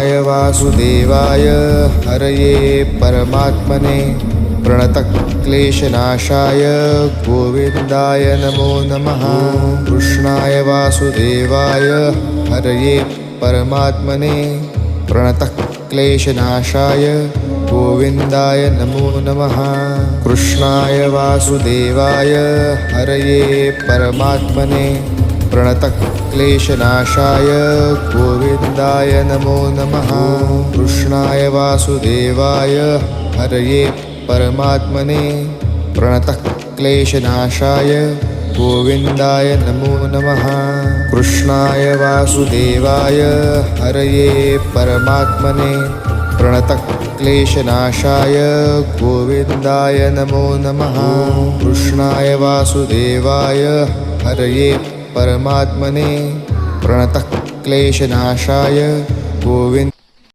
कृष्णाय वासुदेवाय हरये परमात्मने प्रणतक्लेशनाशाय गोविन्दाय नमो नमः। कृष्णाय वासुदेवाय हरये परमात्मने प्रणतक्लेशनाशाय गोविन्दाय नमो नमः। कृष्णाय वासुदेवाय हरये परमात्मने प्रणतक्लेशनाशाय गोविन्दाय नमो नमः। कृष्णाय वासुदेवाय हरये परमात्मने प्रणतक्लेशनाशाय गोविन्दाय नमो नमः। कृष्णाय वासुदेवाय हरये परमात्मने प्रणतक्लेशनाशाय गोविन्दाय नमो नमः। कृष्णाय वासुदेवाय हरये परमात्मने प्रणतक्लेशनाशाय गोविन्द